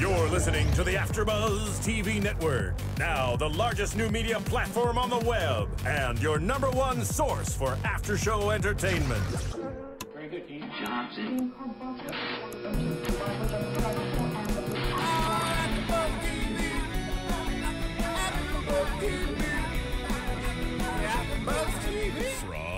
You're listening to the AfterBuzz TV Network, now the largest new media platform on the web, and your #1 source for after-show entertainment. Very good, Dean Johnson.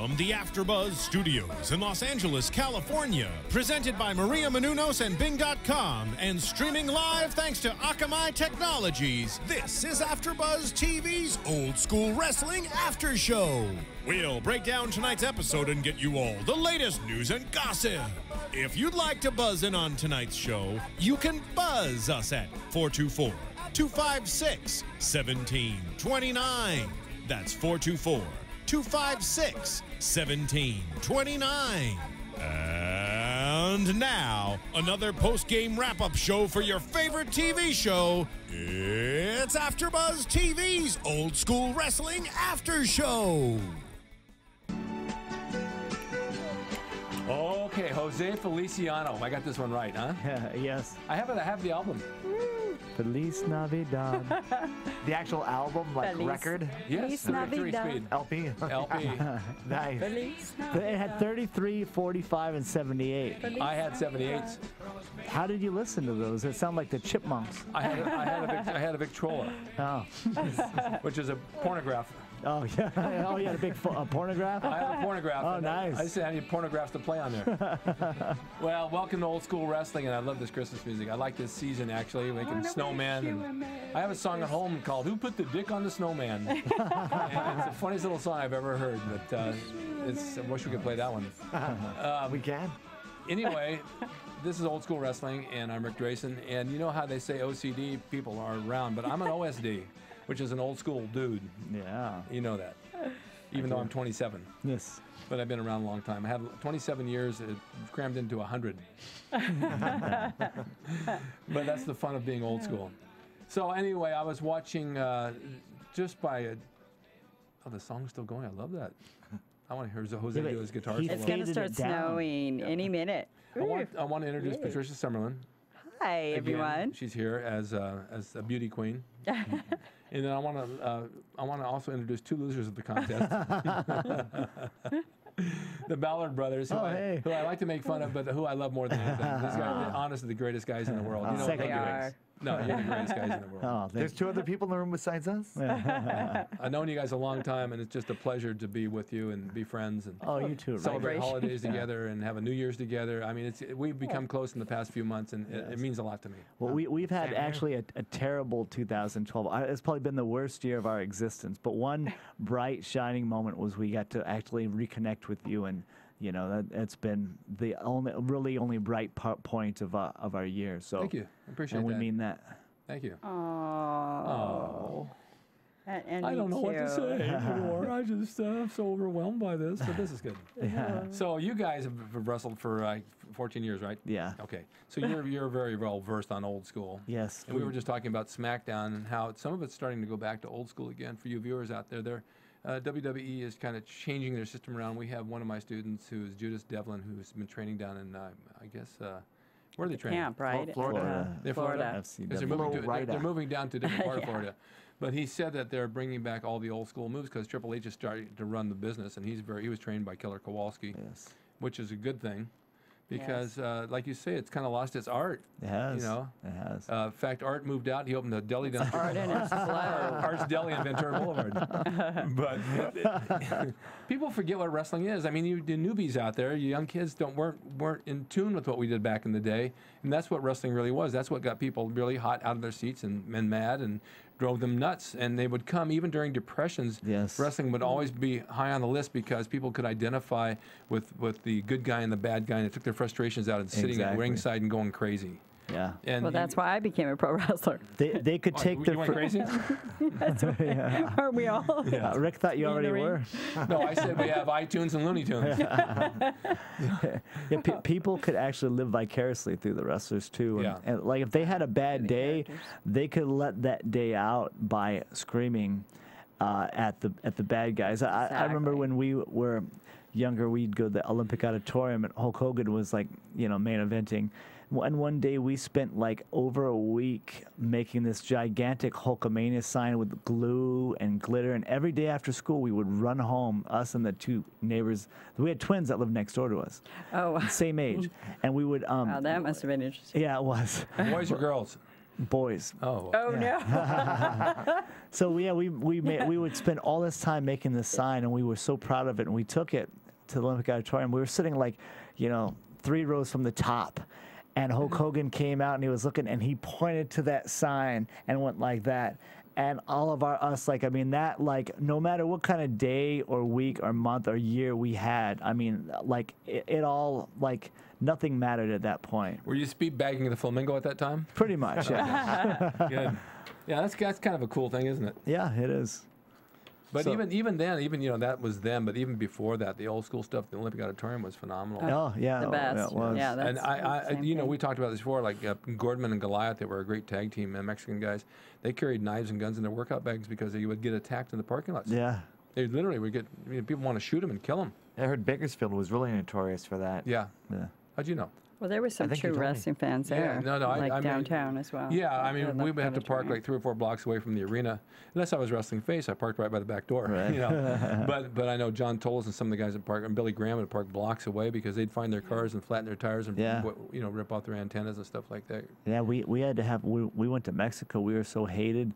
From the AfterBuzz Studios in Los Angeles, California, presented by Maria Menounos and Bing.com, and streaming live thanks to Akamai Technologies, this is AfterBuzz TV's Old School Wrestling After Show. We'll break down tonight's episode and get you all the latest news and gossip. If you'd like to buzz in on tonight's show, you can buzz us at 424-256-1729. That's 424-256-1729. And now, another post-game wrap-up show for your favorite TV show. It's AfterBuzz TV's Old School Wrestling After Show. Okay, Jose Feliciano. I got this one right, huh? Yes. I have the album. Feliz Navidad. The actual album, like Feliz. record? Yes, Feliz 33 Navidad. speed. LP? LP. Nice. Feliz But it had 33, 45, and 78. I had 78s. How did you listen to those? It sounded like the Chipmunks. I had a Victrola, Oh. which is a pornograph. Oh, yeah. Oh, you had a big pornograph? I have a pornograph. Oh, and nice. I just had any pornographs to play on there. Well, welcome to Old School Wrestling, and I love this Christmas music. I like this season, actually, making snowman. And I have a song at home called "Who Put the Dick on the Snowman?" And it's the funniest little song I've ever heard, but I wish we could play that one. We can. Anyway, this is Old School Wrestling, and I'm Ric Drasin. And you know how they say OCD people are around, but I'm an OSD, which is an old school dude. Yeah. You know that. Even though I'm 27. Yes. But I've been around a long time. I had 27 years crammed into 100. But that's the fun of being old school. So anyway, I was watching just by oh, the song's still going. I love that. I want to hear Jose do his guitar he solo. It's going to Faded start it down. snowing any minute. I want to introduce Patricia Summerland. Hi, Again, everyone. She's here as a beauty queen. And then I want to also introduce two losers of the contest. The Ballard brothers, who I like to make fun of, but who I love more than anything. These guys, honestly, the greatest guys in the world. You know, Second They are. No, you're the greatest guys in the world. Oh, There's two other people in the room besides us? I've known you guys a long time, and it's just a pleasure to be with you and be friends and oh, you too, right? celebrate holidays together and have a New Year's together. I mean, we've become close in the past few months, and it means a lot to me. Well, we've had actually a terrible 2012. It's probably been the worst year of our existence. But one bright, shining moment was we got to actually reconnect with you, and you know it's been the only bright point of our year. So Thank you. I appreciate and that. we mean that. Thank you. Oh. And I don't know what to too. say anymore. I just I'm so overwhelmed by this, but this is good. Yeah. So you guys have wrestled for 14 years, right? Yeah. Okay. So you're very well versed on old school. Yes. And we were just talking about SmackDown and how some of it's starting to go back to old school again for you viewers out there. WWE is kind of changing their system around. We have one of my students who is Judas Devlin, who's been training down in, I guess, where are they training? Camp, right? Florida. They're Florida. FCW. 'Cause they're moving down to a different part of Florida. But he said that they're bringing back all the old school moves because Triple H is starting to run the business, and he was trained by Killer Kowalski, Yes. which is a good thing. Because, like you say, it's kind of lost its art. It has. You know? It has. In fact, Art moved out. He opened a deli down Art in its flow. Art's Deli on Ventura Boulevard. But people forget what wrestling is. I mean, the newbies out there, you young kids weren't in tune with what we did back in the day, and that's what wrestling really was. That's what got people really hot out of their seats and mad and drove them nuts. And they would come even during depressions. Yes. Wrestling would always be high on the list because people could identify with the good guy and the bad guy, and it took their frustrations out and sitting at Exactly. ringside and going crazy. Yeah. And Well, that's why I became a pro wrestler. They could take you their went crazy? yeah. Aren't we all? Rick thought you In the already ring. were. No, I said we have iTunes and Looney Tunes. Yeah, people could actually live vicariously through the wrestlers too. And, Yeah. and like if they had a bad the day, characters. they could let that day out by screaming at the bad guys. I remember Exactly. when we were younger, we'd go to the Olympic Auditorium, and Hulk Hogan was like, you know, main eventing. And one day we spent like over a week making this gigantic Hulkamania sign with glue and glitter. And every day after school, we would run home, us and the two neighbors. We had twins that lived next door to us. Oh, Same age. And we would. wow, that must have been interesting. Yeah, it was. Boys or girls? Boys. Oh. Oh, no. So yeah, we would spend all this time making this sign, and we were so proud of it. And we took it to the Olympic Auditorium. We were sitting like, you know, 3 rows from the top, and Hulk Hogan came out and he was looking, and he pointed to that sign and went like that. And all of us, like, I mean, that, like, no matter what kind of day or week or month or year we had, I mean, like, it all, like, nothing mattered at that point. Were you speed bagging the Flamingo at that time? Pretty much, yeah. Good. Yeah, that's kind of a cool thing, isn't it? Yeah, it is. But So- even then, you know, that was then. But even before that, the old school stuff, the Olympic Auditorium was phenomenal. Oh, yeah. The oh, best. Yeah, it was. Yeah, that's And I same you know, thing. we talked about this before, like Gordman and Goliath, they were a great tag team, Mexican guys. They carried knives and guns in their workout bags because they would get attacked in the parking lots. Yeah. They literally would get, I mean, people want to shoot them and kill them. I heard Bakersfield was really notorious for that. Yeah. Yeah. How'd you know? Well, there were some think you true told me. wrestling fans Yeah, there. no, like I mean- downtown as well. Yeah, I mean, The we would have to park auditorium. like 3 or 4 blocks away from the arena. Unless I was wrestling face, I parked right by the back door. Right. You know, but I know John Tolles and some of the guys that park, and Billy Graham would park blocks away because they'd find their cars and flatten their tires and Yeah. you know, rip off their antennas and stuff like that. Yeah, we had to have. We went to Mexico. We were so hated.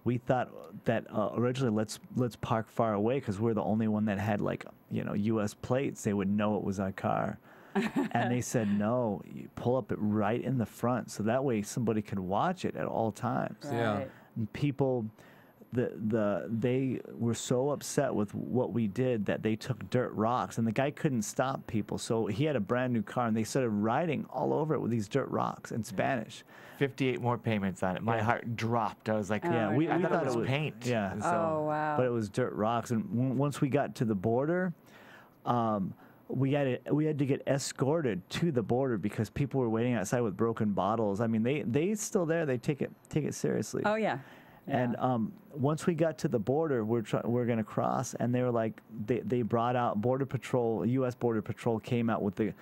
We thought that originally let's park far away because we're the only one that had, like, you know, U.S. plates. They would know it was our car. And they said, no, you pull up it right in the front, so that way somebody can watch it at all times. Yeah. Right. And people, they were so upset with what we did that they took dirt rocks, and the guy couldn't stop people. So he had a brand new car, and they started riding all over it with these dirt rocks in Spanish. 58 more payments on it. My heart dropped. I was like, Oh, Yeah, my we I God. thought it was paint. Yeah. So, Oh, wow. But it was dirt rocks, and once we got to the border, we had to get escorted to the border because people were waiting outside with broken bottles. I mean, they still there. They take it seriously. Oh, yeah. And once we got to the border, we're going to cross, and they were like, they brought out Border Patrol. U.S. Border Patrol came out with the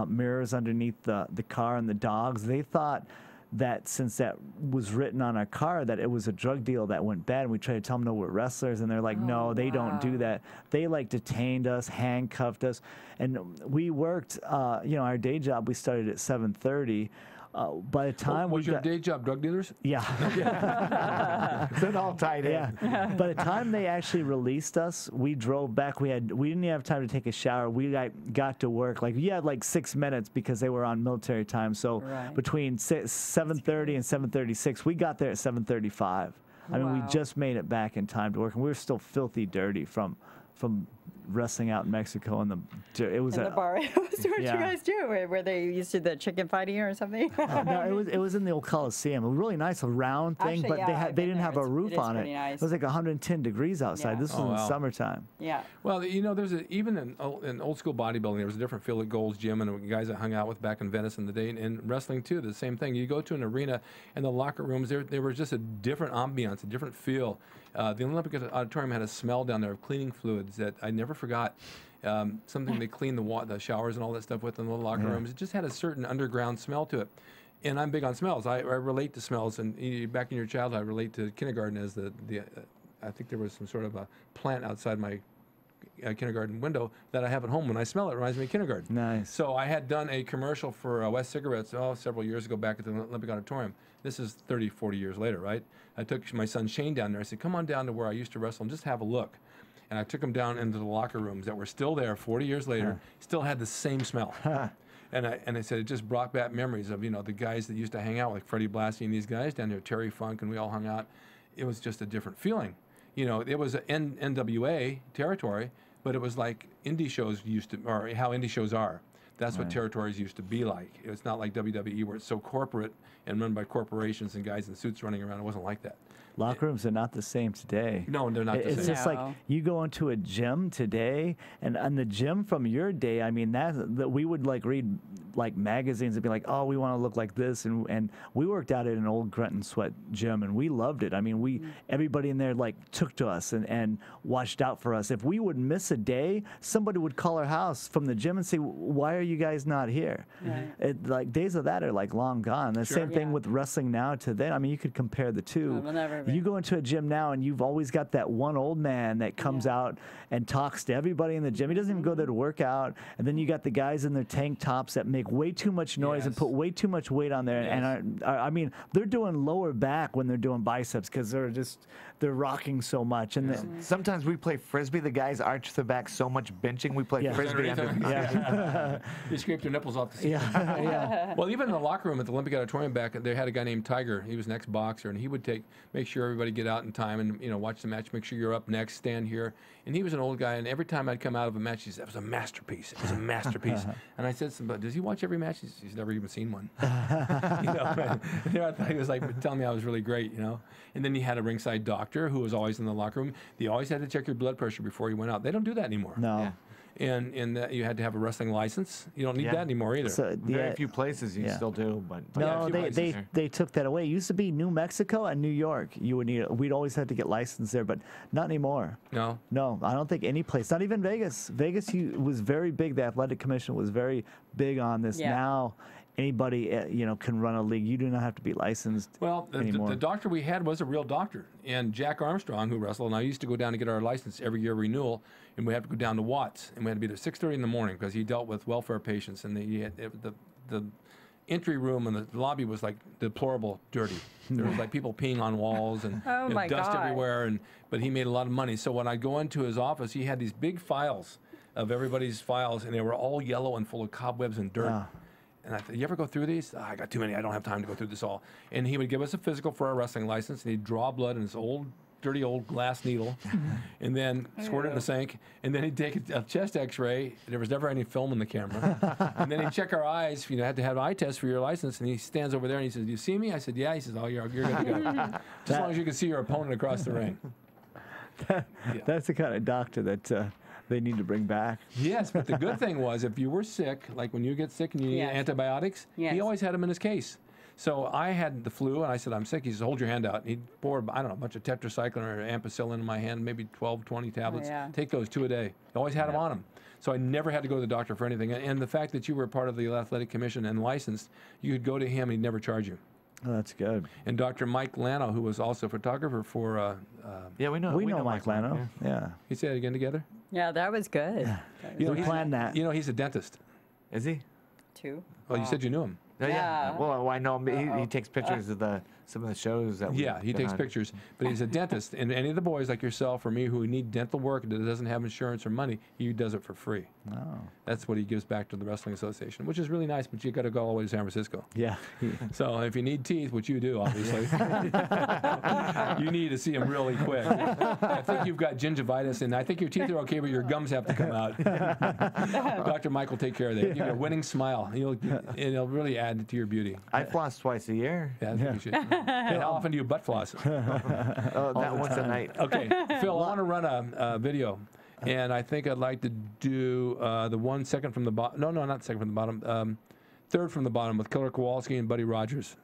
mirrors underneath the car and the dogs. They thought that since that was written on our car that it was a drug deal that went bad, and we tried to tell them no, we're wrestlers, and they're like, no, they don't do that. They like detained us, handcuffed us, and we worked. You know, our day job, we started at 7:30. By the time was we your got, day job drug dealers? yeah. It's all tied in. Yeah. By the time they actually released us, we drove back. We didn't even have time to take a shower. We got to work. Like, you had like 6 minutes because they were on military time. So Right. between 7:30 and 7:36, we got there at 7:35. I mean, we Wow. just made it back in time to work, and we were still filthy dirty from wrestling out in Mexico. And it was In the bar. What you Yeah. guys do? Where they used to do the chicken fighting or something? no, it was in the old Coliseum. A really nice, a round thing, Actually, but yeah, they I've they been didn't there. have a It roof is on it. pretty nice. It was like 110 degrees outside. Yeah. This was Oh, in wow. summertime. Yeah. Well, you know, even in old school bodybuilding, there was a different feel at Gold's Gym and guys that hung out with back in Venice in the day. And wrestling, too, the same thing. You go to an arena, and the locker rooms, there was just a different ambiance, a different feel. The Olympic Auditorium had a smell down there of cleaning fluids that I never forgot. Something they clean the showers and all that stuff with in the locker rooms. It just had a certain underground smell to it. And I'm big on smells. I relate to smells. And back in your childhood, I relate to kindergarten as I think there was some sort of a plant outside my kindergarten window that I have at home. When I smell it, it reminds me of kindergarten. Nice. So I had done a commercial for West Cigarettes several years ago back at the Olympic Auditorium. This is 30, 40 years later, right? I took my son Shane down there. I said, come on down to where I used to wrestle and just have a look. And I took him down into the locker rooms that were still there 40 years later, still had the same smell. And I said, it just brought back memories of, you know, the guys that used to hang out, like Freddie Blassie and these guys down there, Terry Funk, and we all hung out. It was just a different feeling. You know, it was an NWA territory, but it was like indie shows used to, or how indie shows are. That's what territories used to be like. It's not like WWE where it's so corporate and run by corporations and guys in suits running around. It wasn't like that. Locker rooms are not the same today. No, they're not the It's same. just like No. you go into a gym today, and the gym from your day, I mean, that we would like read like magazines and be like, oh, we want to look like this, and we worked out at an old grunt and sweat gym, and we loved it. I mean, everybody in there like took to us and watched out for us. If we would miss a day, somebody would call our house from the gym and say, why are you guys not here? Like days of that are like long gone. The same thing with wrestling now to then. I mean, you could compare the two. will never be. You go into a gym now and you've always got that one old man that comes out and talks to everybody in the gym. He doesn't even go there to work out. And then you got the guys in their tank tops that make way too much noise and put way too much weight on there. And I mean, they're doing lower back when they're doing biceps because they're rocking so much. And Sometimes we play frisbee. The guys arch their back so much benching. We play frisbee under. You scrape their nipples off the seat. yeah. Well, even in the locker room at the Olympic Auditorium back, they had a guy named Tiger. He was an ex-boxer, and he would make sure everybody get out in time and watch the match. Make sure you're up next, stand here. And he was an old guy, and every time I'd come out of a match, he said, "It was a masterpiece. It was a masterpiece." And I said, "But does he watch every match?" He's never even seen one. I thought he was like telling me I was really great, And then he had a ringside doctor who was always in the locker room. They always had to check your blood pressure before you went out. They don't do that anymore. No. Yeah. And that you had to have a wrestling license. You don't need that anymore either. So, Very few places you still do, but No, a few they took that away. It used to be New Mexico and New York. You would need. We'd always had to get licensed there, but not anymore. No. No, I don't think any place. Not even Vegas. Vegas was very big. The athletic commission was very big on this. Yeah. Now, anybody can run a league. You do not have to be licensed. Well, the doctor we had was a real doctor. And Jack Armstrong, who wrestled, and I used to go down to get our license every year renewal, and we had to go down to Watts, and we had to be there 6:30 in the morning because he dealt with welfare patients, and the entry room and the lobby was like deplorable dirty. There was like people peeing on walls and my dust God. everywhere, but he made a lot of money. So when I go into his office, he had these big files of everybody's files, and they were all yellow and full of cobwebs and dirt. And I thought, you ever go through these? I got too many. I don't have time to go through this all. And he would give us a physical for our wrestling license, and he'd draw blood in this dirty old glass needle, and then squirt it in the sink. And then he'd take a chest X-ray. There was never any film in the camera. And then he'd check our eyes. Had to have an eye test for your license. And he stands over there and he says, "Do you see me?" I said, "Yeah." He says, "Oh, you're good to go." Just as long as you can see your opponent across the ring. That's the kind of doctor that they need to bring back. Yes, but the good thing was if you were sick, like when you get sick and you need antibiotics, he always had them in his case. So I had the flu, and I said, "I'm sick." He said, "Hold your hand out." And he'd pour, a bunch of tetracycline or ampicillin in my hand, maybe 12, 20 tablets. Take those 2 a day. He always had them on him. So I never had to go to the doctor for anything. And the fact that you were part of the Athletic Commission and licensed, you could go to him and he'd never charge you. Oh, that's good. And Dr. Mike Lano, who was also a photographer for... yeah, we know Mike Lano. Yeah. You say it again together? Yeah, that was good. We planned that. He's a dentist. Is he? Too. Well, you said you knew him. Yeah. Well, I know him. He takes pictures of some of the shows that. He takes pictures, but he's a dentist. And any of the boys like yourself or me who need dental work that doesn't have insurance or money, he does it for free. Oh. That's what he gives back to the Wrestling Association, which is really nice. But you got to go all the way to San Francisco. Yeah. So if you need teeth, which you do, obviously, you need to see him really quick. I think you've got gingivitis, and I think your teeth are okay, but your gums have to come out. Dr. Mike will take care of that. You get a winning smile. It'll really add to your beauty. I floss twice a year. Yeah, I think you should. And how often do you butt floss? That once a night. Okay, Phil, I want to run a video, and I think I'd like to do the 1 second from the bottom. No, not second from the bottom. Third from the bottom with Killer Kowalski and Buddy Rogers.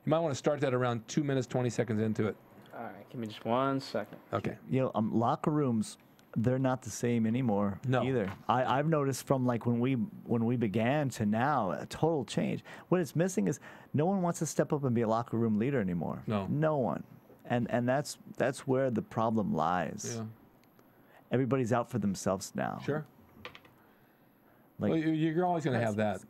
You might want to start that around 2 minutes, 20 seconds into it. All right, give me just 1 second. Okay. Locker rooms, they're not the same anymore either. I've noticed from like when we began to now, a total change. What it's missing is no one wants to step up and be a locker room leader anymore. No one. And that's where the problem lies. Yeah. Everybody's out for themselves now. Sure. Like, Well, you're always going to have that.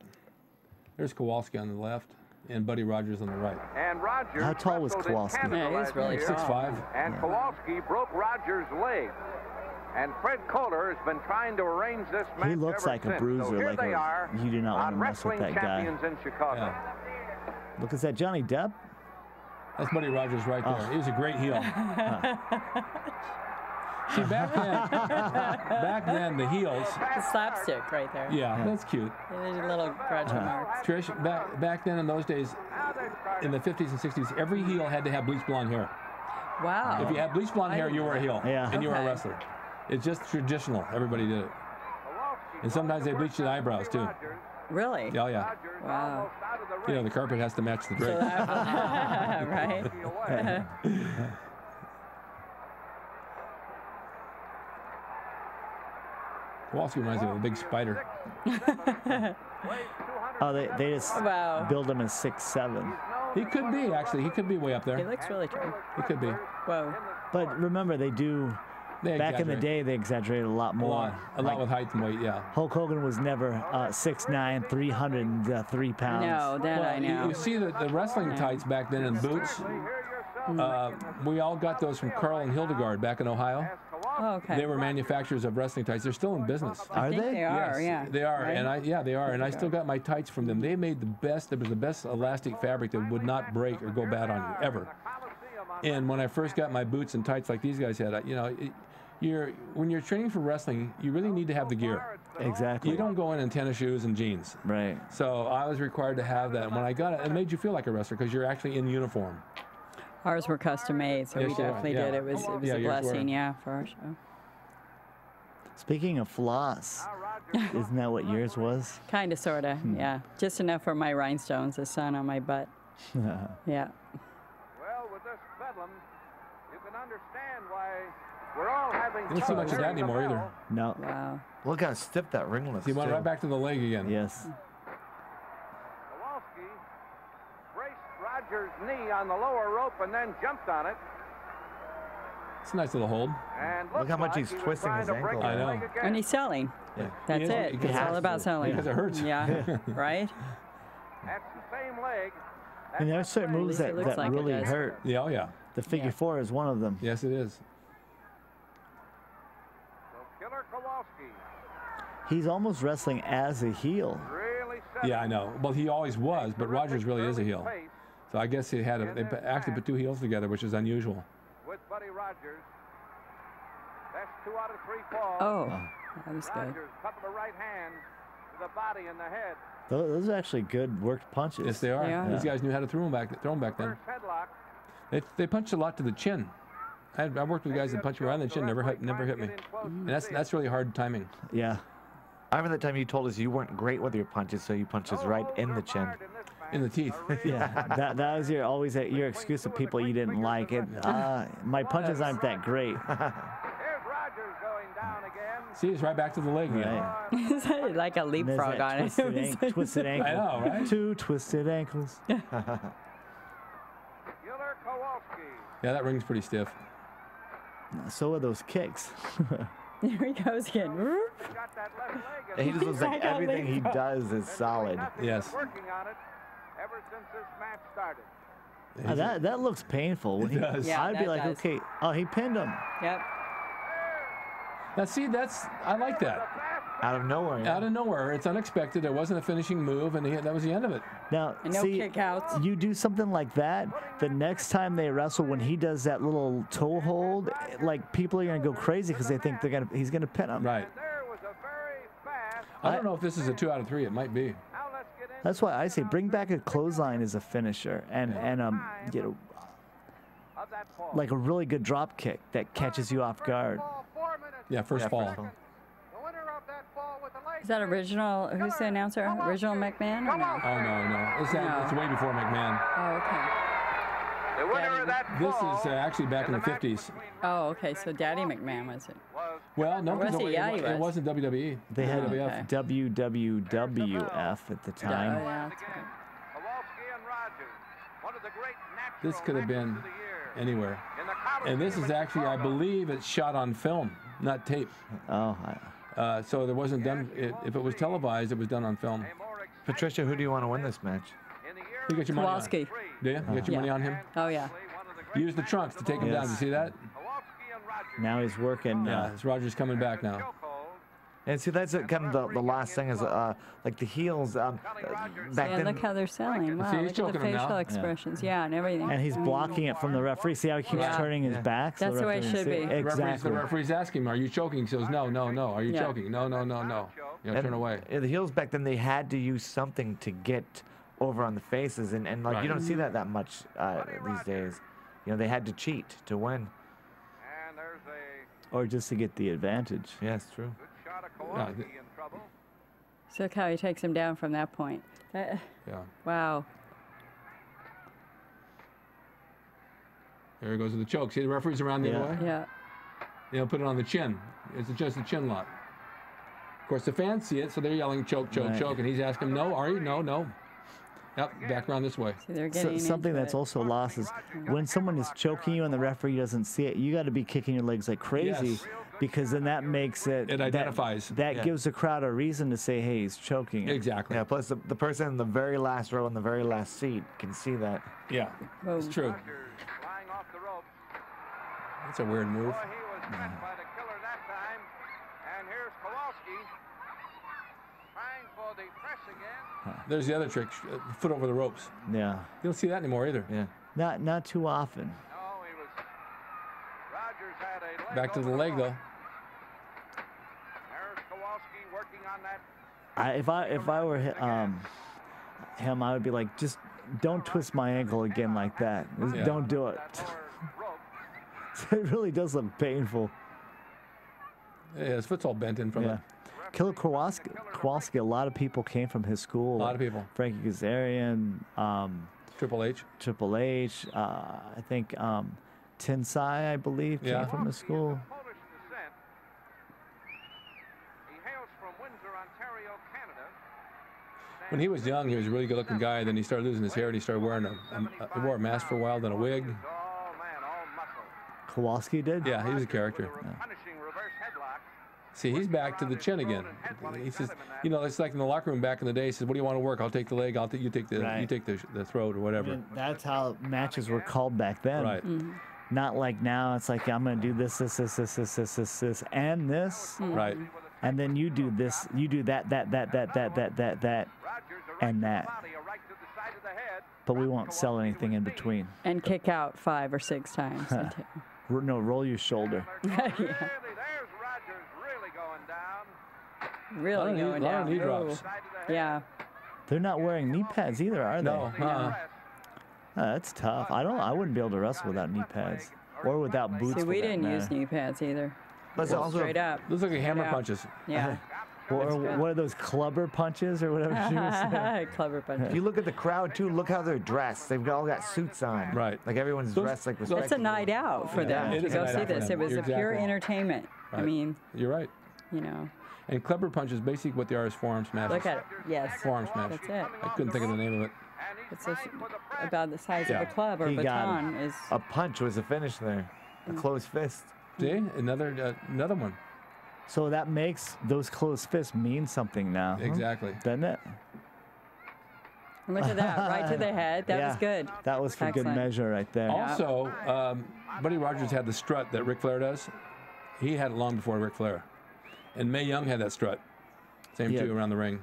There's Kowalski on the left and Buddy Rogers on the right. And Rogers How tall was wrestled in Kowalski? Canada Yeah, he was last really year, tall. 6'5". And Kowalski broke Rogers' leg. And Fred Kohler has been trying to arrange this match He looks ever like a since. bruiser, So here like they are you do not want on to mess with Wrestling that guy. Champions in Chicago. Yeah. Look, is that Johnny Depp? That's Buddy Rogers right there. He was a great heel. See, back then the heels. The slapstick right there. Yeah, that's cute. There's a little grudge marks. Trish, back then in those days, in the 50s and 60s, every heel had to have bleach blonde hair. Wow. If you had bleach blonde hair, you were a heel, and you were a Okay. wrestler. It's just traditional. Everybody did it. And sometimes they bleached the eyebrows too. Really? Oh yeah. Wow. You know, the carpet has to match the drapes. Right? Kowalski reminds me of a big spider. Oh, they just Wow. build him as 6'7". He could be, actually. He could be way up He there. looks really trim. He could be. Whoa. But remember, they do. They Back in the exaggerate. day, they exaggerated a lot A more. lot Like, with height and weight, yeah. Hulk Hogan was never 6'9", 303 pounds. No, that I know. You see the wrestling tights back then and boots. We all got those from Carl and Hildegard back in Ohio. Oh, okay. They were manufacturers of wrestling tights. They're still in business. Are I think they? they are, Yes, yeah. they are, Right? and they are, and I still got my tights from them. They made the best. It was the best elastic fabric that would not break or go bad on you ever. And when I first got my boots and tights like these guys had, when you're training for wrestling, you really need to have the gear. Exactly. You don't go in tennis shoes and jeans. Right. So I was required to have that. And when I got it, it made you feel like a wrestler because you're actually in uniform. Ours were custom made, so Yes, we they were, definitely yeah. did. It was Yeah, a yours were. blessing, yeah, for our show. Speaking of floss, isn't that what yours was? Kind of, sort of, yeah. Just enough for my rhinestones, the sun on my butt. Yeah. Well, with this bedlam, you can understand why we're all having You don't see much of that anymore either. No. Wow. Look how stiff that ring was. So you went too. right back to the leg again. Yes. Kowalski braced Rogers' knee on the lower rope and then jumped on it. It's a nice little hold. And Look how much like he's he was twisting trying his to break ankle his I know. leg again. And he's selling. Yeah. That's He is- it. he It's has all about to. selling. Because it hurts. Yeah. Right? That's the same leg. And there are certain At moves least it that, looks that like it really does. hurt. Yeah, oh yeah. The figure Yeah. 4 is one of them. Yes, it is. So Killer Kowalski He's almost wrestling as a heel. really set Yeah, I know. Well, he always was, but Rogers really is a heel. pace So I guess they actually put two heels together, which is unusual. with Buddy Rogers. That's 2 out of 3 falls. Oh, that was good. Rogers, couple of right hands to the body and the head. Those are actually good worked punches. Yes, they are. They are. These guys knew how to throw them back then. First headlock. They punched a lot to the chin. I worked with guys that punch me right in the chin, never hit me. And that's really hard timing. Yeah. I remember that time you told us you weren't great with your punches, so you punched us right in the chin. In the teeth. Yeah. That was your excuse of people you didn't like. It. My punches aren't that great. Here's Rogers going down again. See, it's right back to the leg again. Right. Like a And there's leapfrog that on it. twisted ankle. I know, right? 2 twisted ankles. Killer Kowalski. Yeah, that ring's pretty stiff. So are those kicks. Here he goes again. Got that left leg. And he just looks like Like a everything he leapfrog. does is solid. Yes. Working on it ever since this match started. That looks painful. When It does. Yeah, I'd be that like, does. okay, oh, he pinned him. Yep. Now, see, I like that. Out of nowhere. yeah. Out of nowhere, it's unexpected. It wasn't a finishing move, and that was the end of it. Now, And no see, kickouts. you do something like that, the next time they wrestle, when he does that little toe hold, like people are gonna go crazy because they think he's gonna pin him. Right. There was a very fast. I don't know if this is a 2 out of 3. It might be. Now let's get into That's why I say bring back a clothesline as a finisher, and of that fall. like a really good drop kick that catches you off guard. Ball, 4 minutes. Yeah, first Yeah, fall. first fall. The winner of that fall with the leg. Is that original? Who's the announcer? Original McMahon or no? Oh, no. It's way before McMahon. Oh, okay. The winner of that This fall is actually back in the match 50s. between Oh, okay. So Daddy McMahon was it? was Well, no, Or was he? Yeah, he it was. wasn't WWE. They had WWF. WWWF at the Oh, time. yeah. That's right. Kowalski and Rogers. One of the great natural This could have been matches of the year. anywhere. In the Coliseum And this is in actually, I Chicago. believe, it's shot on film, not tape. Oh, So there wasn't done. If it was televised, it was done on film. A more exciting Patricia, who do you want to win this match? in the year You got your money on. Kowalski. Do you? You got your money Yeah. on him? Oh, yeah. one of the great Use the trunks to take him down. Yes. You see that? Kowalski and Rogers. now he's working. Yeah, it's Rogers coming back now. Chokehold. And see, that's kind of the last thing is like the heels. Back then, look how they're selling. Wow, See, he's look at choking the him now. facial expressions. Yeah, and everything. And he's blocking it from the referee. See how he keeps turning his back? So That's the way it referee should can see be. Exactly. The referee's asking him, "Are you choking?" He says, "No, no, no." "Are you Yeah. choking?" "No, no, no, no." You know, turn away. The heels back then, they had to use something to get over on the faces, and like Right. you don't see that much these days. You know, they had to cheat to win. And there's a Or just to get the advantage. Yeah, it's true. good shot of Kowalski in trouble. So look how he takes him down from that point. Yeah. Wow. There he goes with the choke. See, the referee's around the other way. Yeah. You know, put it on the chin. It's just a chin lock. Of course, the fans see it, so they're yelling, "Choke, choke, Right. choke," and he's asking, "No, are you? No, no." Yep, back around this way. See, they're So, getting something into that's it. also lost is when someone is choking you and the referee doesn't see it, you got to be kicking your legs like crazy, Yes. because then that makes it. It identifies. That Yeah. gives the crowd a reason to say, "Hey, he's choking." him." Exactly. Yeah. Plus, the person in the very last row in the very last seat can see that. Yeah, it's Boom. true. Rogers flying off the ropes. That's a weird move. Boy, he was met by the killer that time. And here's Kowalski trying for the press again. There's the other trick, foot over the ropes. Yeah. You don't see that anymore either. Yeah. Not too often. No, he was. Rogers had a leg Back to the over leg, rope. though. There's Kowalski working on that. If I were him, I would be like, just don't twist my ankle again like that. Just Yeah. Don't do it. That lower rope. It really does look painful. Yeah, his foot's all bent in from Yeah. it. Killer Kowalski, a lot of people came from his school. A lot of people. Frankie Kazarian, Triple H. Triple H, I think Tensai, I believe, Yeah. came from his school. Polish descent. He hails from Windsor, Ontario, Canada. When he was young, he was a really good-looking guy. Then he started losing his hair, and he started wearing he wore a mask for a while, then a wig. All man, all muscle. Kowalski did? Yeah, he was a character. Punishing reverse headlock. See, he's back to the chin again. He says, you know, it's like in the locker room back in the day. He says, "What do you want to work? I'll take the leg. You take the Right. you take the throat or I whatever." mean, that's how matches were called back then. Right. Not like now. It's like, I'm going to do this, and this. Right. And then you do this, you do that, Rogers and that. body, a right to the side of the head. But we won't sell anything in between. And kick out 5 or 6 times. No, roll your shoulder. Really, there's Rogers really going down. Really going A lot of down. knee Ooh. drops. Side of the head. Yeah. They're not wearing knee pads either, are they? No. That's tough. I wouldn't be able to wrestle without knee pads or without boots. See, for we that didn't use matter. knee pads either. Let's also Straight up. Looks like a hammer Yeah. punches. Yeah. Or what are those clubber punches or whatever she was saying? Clever punch. if you look at the crowd too, look how they're dressed. They've all got suits on. Right. Like everyone's Those- dressed like those- It's a respectable. night out for them it to is a go night see out for this. them. It was a pure Exactly. entertainment. I Right. mean, You're right. you know, And clever punch is basically what they are as forearm smashes. look at it. Yes. Forearm smash. That's it. I couldn't think of the name of it. It's about the size Yeah. of a club or He got baton is. A punch was a finish there. A closed fist. See, another one. So that makes those closed fists mean something now. huh? Exactly. Doesn't it? Look at that. Right to the head. That was Yeah. good. That was for good Excellent. measure right there. Also, Buddy Rogers had the strut that Ric Flair does. He had it long before Ric Flair. And Mae Young had that strut. Same Yeah. too around the ring.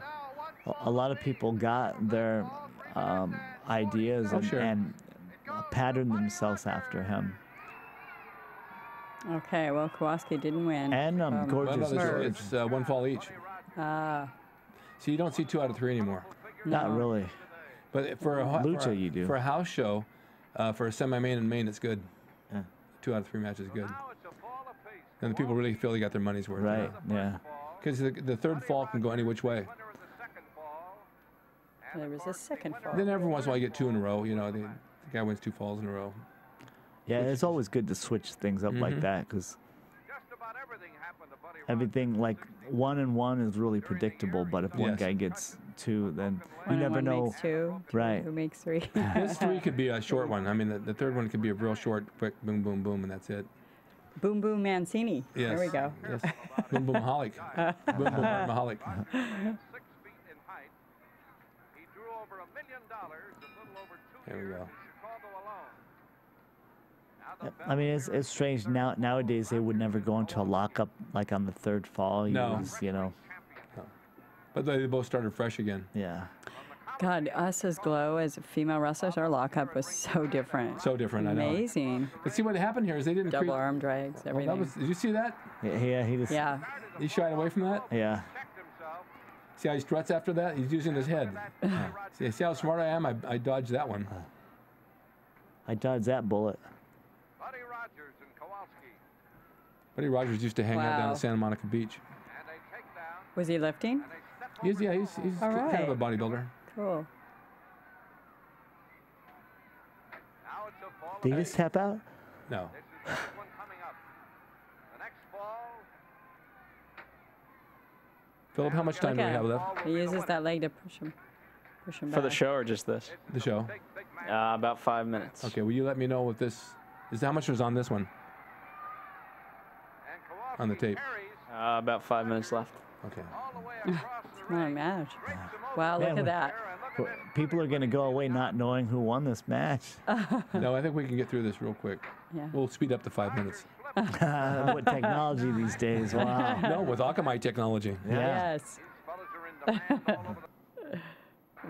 A lot of people got their ideas sure. and patterned themselves after him. Okay, well, Kowalski didn't win. And Well, Gorgeous no, George. it's one fall each. See, you don't see 2 out of 3 anymore. Not No. really. But for a Lucha, you do. For a house show, for a semi-main and main, it's good. Yeah. 2 out of 3 matches is good. Now it's a fall apiece. And the people really feel they got their money's worth. Right, yeah. Because the third fall can go any which way. Winner in the second fall. There was a second fall. Then every once in a while you get 2 in a row. You know, the guy wins 2 falls in a row. Yeah, it's always good to switch things up like that because Just about everything happened to Buddy everything, like 1 and 1 is really predictable, but if one Yes. guy gets 2, then you One and never one know. makes 2. Right. Who makes 3? This 3 could be a short one. I mean, the third one could be a real short, quick boom, boom, boom, and that's it. Boom Boom Mancini. Yes. There we go. Yes. Boom, boom, mahalik. Boom, boom, mahalik. 6 feet in height. He drew over $1 million, a little over 2 There we years go. in Chicago alone. I mean, it's strange. Nowadays, they would never go into a lockup like on the third fall. No. You know. But they both started fresh again. Yeah. God, us as Glow, as female wrestlers, our lockup was so different. So different, I know. Amazing. But see, what happened here is they didn't Double arm drags, everything. Did you see that? Yeah. He just. Yeah. He shied away from that? Yeah. See how he struts after that? He's using his head. See how smart I am? I dodged that one. I dodged that bullet. Buddy Rogers and Kowalski. Buddy Rogers used to hang out down Wow. at Santa Monica Beach. And a takedown. Was he lifting? He's All kind of a right. bodybuilder. Cool. Now it's a ball Did he of just tap out? No. This is the big one coming up. The next ball. Philip, how much time do we Okay. have left? He uses that leg to push him back. For the show or just this? The show. Big match. About 5 minutes. Okay, will you let me know if this is how much was on this one? And Kowalski On the tape. parries About 5 minutes left. Okay. all the way across the What a ring. match. Breaks him open Wow, look Man, at that. there, and look at this. People are gonna go away not knowing who won this match. No, I think we can get through this real quick. Yeah. We'll speed up to 5 minutes. What technology these days? Wow. No, with Akamai technology. Yeah. Yes. These fellas are in demand all over the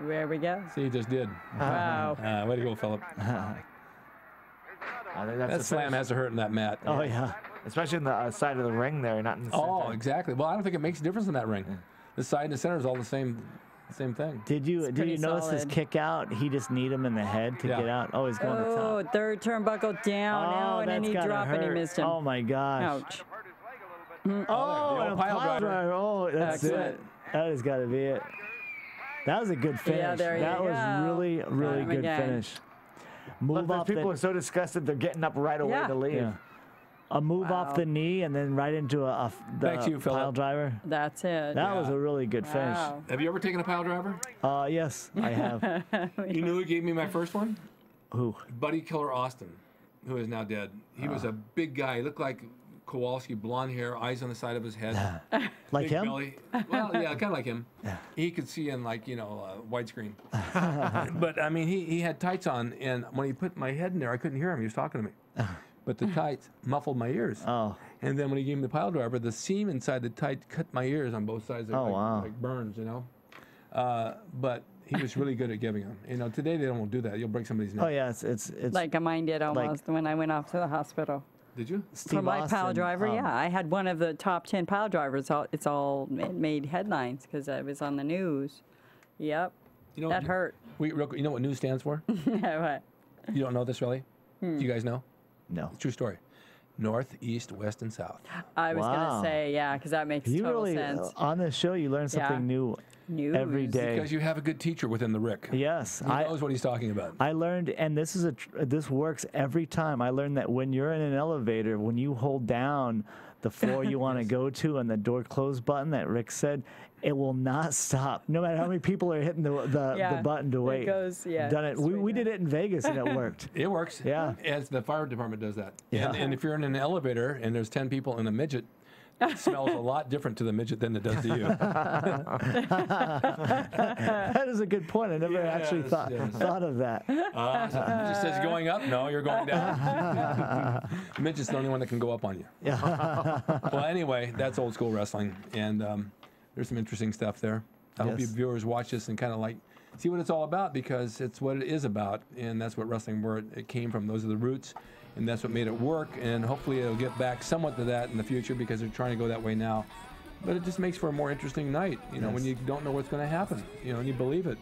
There we go. See, he just did. Wow. Way to go, Philip. I think that's That the slam finish. has to hurt in that mat. Oh yeah. Especially in the side of the ring there, not in the center. Oh, exactly. Well, I don't think it makes a difference in that ring. The side and the center is all the same thing. Did you pretty notice his solid. kick out? He just need him in the head to Yeah. get out. Oh, he's going to Oh, top. third turnbuckle down now, and then that's he gotta dropped and he hurt. missed him. Oh my gosh. Ouch. hurt his leg a little bit. Oh, the and old a pile pile driver. driver. Oh, that's Excellent. it. That has got to be it. That was a good finish. there you that was go. really, really Time good again. finish. Look, Move those off people the, are so disgusted they're getting up right away Yeah. to leave. yeah. A move Wow. off the knee and then right into the Thanks, you, Philip. pile driver. That's it. That was a really good Wow. Have you ever taken a pile driver? finish. Yes, I have. You knew who gave me my first one? Who? Buddy Killer Austin, who is now dead. He was a big guy. He looked like Kowalski, blonde hair, eyes on the side of his head. Like Big him? belly. Well, yeah, kind of like him. He could see in widescreen. But I mean, he had tights on, and when he put my head in there, I couldn't hear him. He was talking to me. But the tights muffled my ears. Oh. And then when he gave me the pile driver, the seam inside the tight cut my ears on both sides. Oh, wow. Like burns, But he was really good at giving them. Today they don't do that. You'll break somebody's neck. Oh yeah, it's Like mine did almost when I went off to the hospital. Did you? Steve For my pile Austin, driver, yeah. I had one of the top 10 pile drivers. It's all made headlines because I was on the news. Yep. That hurt. You know what news stands for? What? You don't know this, really? Do you guys know? No. True story. North, east, west, and south. I was going Wow. to say, yeah, because that makes You total really sense. on this show you learn something Yeah. new News. every day. Because you have a good teacher within the Ric. Yes, He knows what he's talking about. I learned, and this is this works every time. I learned that when you're in an elevator, when you hold down the floor you want to go to and the door close button that Rick said, it will not stop. No matter how many people are hitting the Yeah, button to it wait. goes, yeah, Done it. We straight did it in Vegas and it worked. It works. Yeah. As the fire department does that. Yeah. And if you're in an elevator and there's 10 people and a midget, it smells a lot different to the midget than it does to you. That is a good point. I never actually Yes, thought yes. of that. So it just says going up. No, you're going down. Midget's the only one that can go up on you. Well, anyway, that's old school wrestling, and there's some interesting stuff there. I hope you Yes. viewers watch this and kind of see what it's all about, because it's what it is about, and that's what wrestling where it came from. Those are the roots, and that's what made it work, and hopefully it'll get back somewhat to that in the future, because they're trying to go that way now. But it just makes for a more interesting night, when you don't know what's going to happen, and you believe it.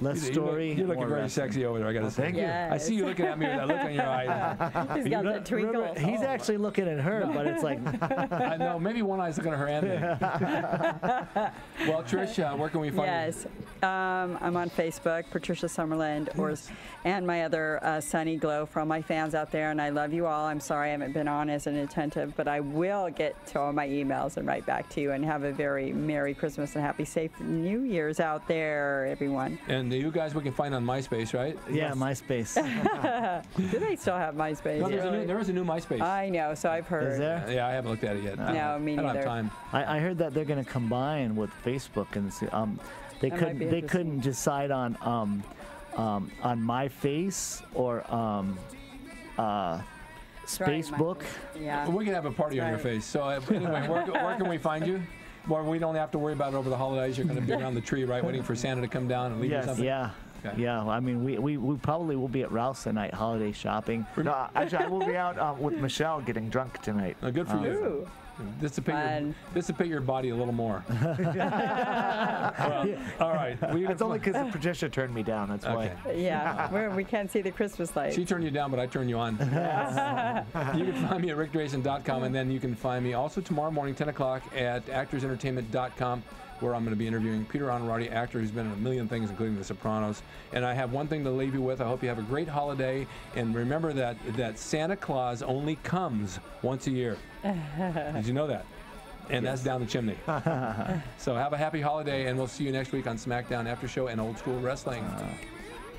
Less story. You're looking more very wrestling. sexy over there, I got to say. thank you. I see you looking at me with that look in your eyes. He's got the twinkle. Remember, he's actually looking at her, but it's like, I know, maybe one eye's looking at her and me. Well, Trish, where can we find you? Yes, I'm on Facebook, Patricia Summerland, and my other Sunny Glow for all my fans out there, and I love you all. I'm sorry I haven't been on as an attentive, but I will get to all my emails and write back to you, and have a very Merry Christmas and Happy Safe New Year's out there, everyone. And you guys we can find on MySpace, right? yeah, MySpace. Do they still have MySpace? No, there is a new MySpace. I know, so I've heard. Is there? Yeah, I haven't looked at it yet. No, me I don't neither. have time. I heard that they're going to combine with Facebook, and they That might couldn't be they couldn't interesting. decide on My Face or Facebook. Yeah. We can have a party on your face. So anyway, where can we find you? Well, we don't have to worry about it over the holidays. You're going to be around the tree, right, waiting for Santa to come down and leave you something? Yeah. Okay. Yeah, I mean, we probably will be at Ralph's tonight, holiday shopping. No, actually, I will be out with Michelle getting drunk tonight. Good for you. Ooh. Dissipate your body a little more. Well, all right. It's only because Patricia turned me down. That's why. Yeah, we can't see the Christmas lights. She turned you down, but I turned you on. You can find me at ricdrasin.com, and then you can find me also tomorrow morning, 10 o'clock, at actorsentertainment.com, where I'm going to be interviewing Peter Honorati, actor who's been in a million things, including The Sopranos. And I have one thing to leave you with. I hope you have a great holiday. And remember that Santa Claus only comes once a year. Did you know that? And that's down the chimney. So have a happy holiday, and we'll see you next week on SmackDown After Show and Old School Wrestling.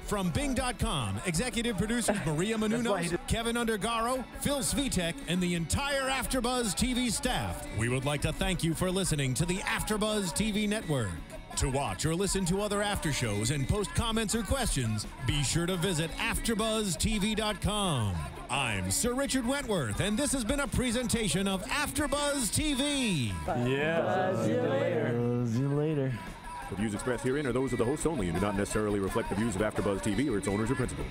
From Bing.com, executive producers Maria Menounos, Kevin Undergaro, Phil Svitek, and the entire AfterBuzz TV staff, we would like to thank you for listening to the AfterBuzz TV network. To watch or listen to other after shows and post comments or questions, be sure to visit AfterBuzzTV.com. I'm Sir Richard Wentworth, and this has been a presentation of AfterBuzz TV. Yeah. See you later. The views expressed herein are those of the hosts only and do not necessarily reflect the views of AfterBuzz TV or its owners or principals.